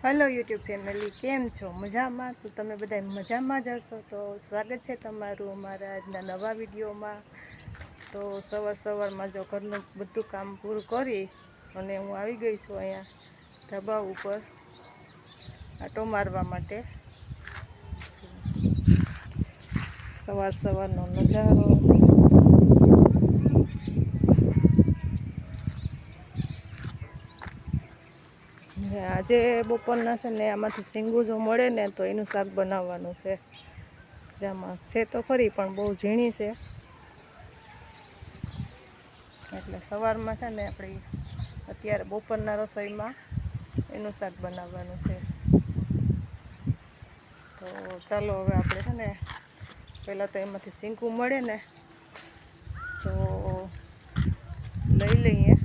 Hello YouTube family, કેમ છો? મજામાં? તો તમે બધા મજામાં જ હશો. તો સ્વાગત છે તમારું અમારા આજના નવા વિડીયોમાં. તો સવારમાં જો ઘરનું બધું કામ પૂરું કરી અને હું આવી ગઈ છું અહીંયા ધાબા ઉપર આંટો મારવા માટે. સવારનો નજારો. આજે બપોરના છે ને આમાંથી શીંગું જો મળે ને તો એનું શાક બનાવવાનું છે. જેમાં છે તો ખરી પણ બહુ ઝીણી છે, એટલે સવારમાં છે ને આપણે અત્યારે બપોરના રસોઈમાં એનું શાક બનાવવાનું છે. તો ચાલો હવે આપણે છે ને પહેલાં તો એમાંથી શીંગું મળે ને તો લઈ લઈએ.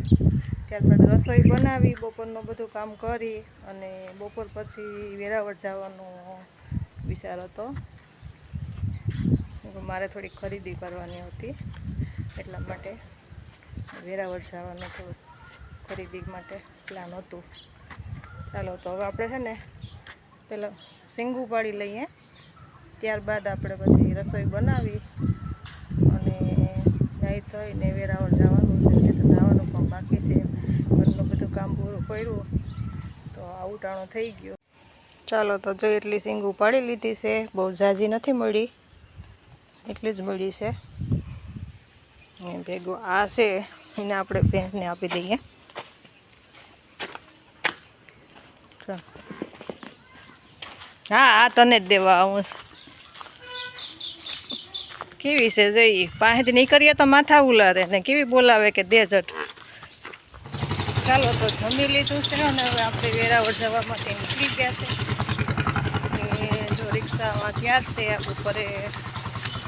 ત્યારબાદ રસોઈ બનાવી, બપોરનું બધું કામ કરી અને બપોર પછી વેરાવળ જવાનો વિચાર હતો. મારે થોડીક ખરીદી કરવાની હતી, એટલા માટે વેરાવળ જવાનું થોડુંક ખરીદી માટે પ્લાન હતું. ચાલો તો હવે આપણે છે ને પહેલાં શીંગું પાડી લઈએ, ત્યારબાદ આપણે પછી રસોઈ બનાવી અને નાહી ધોઈને વેરાવળ જવાનું છે. તો જવાનું પણ બાકી છે, ઘરનું બધું કામ પૂરું કર્યું તો આવું ટાણું થઈ ગયું. ચાલો તો જો એટલી શીંગું પાડી લીધી છે, બહુ ઝાઝી નથી મળી, એટલી જ મળી છે. ભેગું આ છે એને આપણે ભેંસને આપી દઈએ. હા, તને જ દેવા આવું. કેવી છે જઈ પાસેથી નીકળીએ તો માથા ઉલારે ને કેવી બોલાવે કે દે જટ. ચાલો તો જમી લીધું છે અને હવે આપણે વેરાવળ જવા માટે નીકળી ગયા છે. જો રિક્ષામાં ત્યાં જ છે, આ બપોરે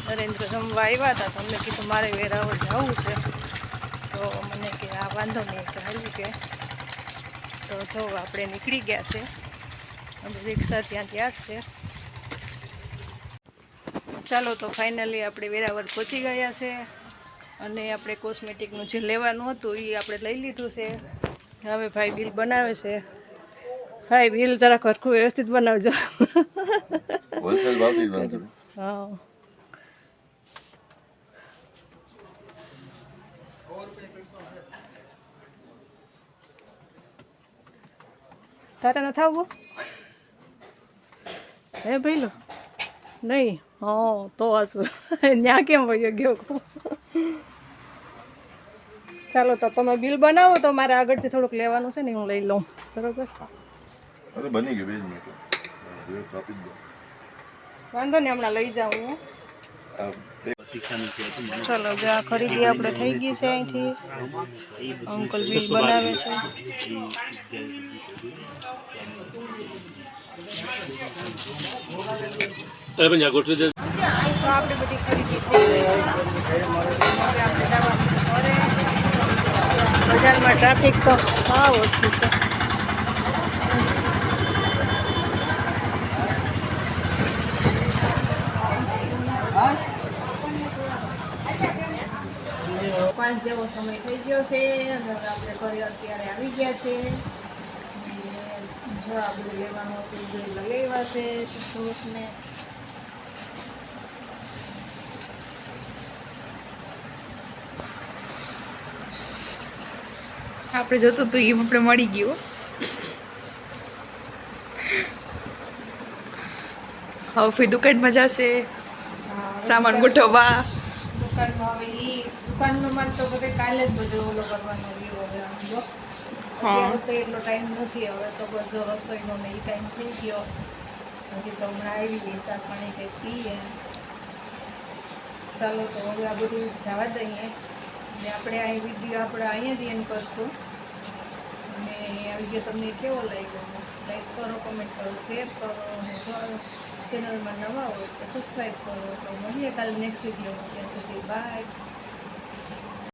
નરેન્દ્ર જમવા આવ્યા હતા તો અમને કીધું મારે વેરાવળ જવું છે. તો મને કે આ વાંધો નહીં કે હાલું કે. તો જો આપણે નીકળી ગયા છે, રિક્ષા ત્યાં જ છે. ચાલો તો ફાઇનલી આપણે વેરાવળ પહોંચી ગયા છે અને આપણે કોસ્મેટિકનું જે લેવાનું હતું એ આપણે લઈ લીધું છે. હવે ભાઈ બિલ બનાવે છે. ભાઈ બિલ જરાક હરખું વ્યવસ્થિત બનાવજો. હોલસેલ ભાવથી બનશે. હા, તારે ન થવું હે ભાઈ લો નહીં. હા તો હશું ત્યાં કેમ વયો ગયો. ચાલો તો તમે બિલ બનાવો તો મારે આગળથી થોડુંક લેવાનું છે ને હું લઈ લઉં, બરોબર? અરે બની ગયું, 2 મિનિટ ટ્રાફિક દો. વાંધો ને હમણાં લઈ જાઉં હું. ચાલો જો આ ખરીદી આપણે થઈ ગઈ છે. અહીંથી અંકલ બિલ બનાવે છે. તો આપણે બધી ખરીદી થઈ ગઈ છે. હવે આપણે જવાનું ઘરે. બજારમાં ટ્રાફિક તો સાવ ઓછી છે. પાંચ જેવો સમય થઈ ગયો છે અને આપણે ઘરે અત્યારે આવી ગયા છે. જો આ બધું લેવાનું હતું એ લઈ આવ્યા છે. ને આપણે જોતું હતું એ આપણે મળી ગયું. હવે ફરી દુકાનમાં જશે સામાન ગોઠવવા. દુકાનમાં હવે એ દુકાનનો માલ તો બધે કાલે જ બધું ઓલો કરવાનો રહ્યો. અત્યારે તો એટલો ટાઈમ નથી. હવે તો બધો રસોઈનો ને એ ટાઈમ થઈ ગયો. હજી તો હમણાં આવી ગઈ, ચા પાણી કંઈક પીએ. ચાલો તો હવે આ બધું જવા દઈએ ને આપણે આ વિડીયો આપણે અહીંયા જ એન્ડ કરશું. અને આ વિડીયો તમને કેવો લાગ્યો લાઈક કરો, કમેન્ટ કરો, શેર કરો અને જો ચેનલમાં નવા હોય તો સબસ્ક્રાઈબ કરો. તો મળીએ કાલે નેક્સ્ટ વિડીયોમાં. ત્યાં સુધી બાય.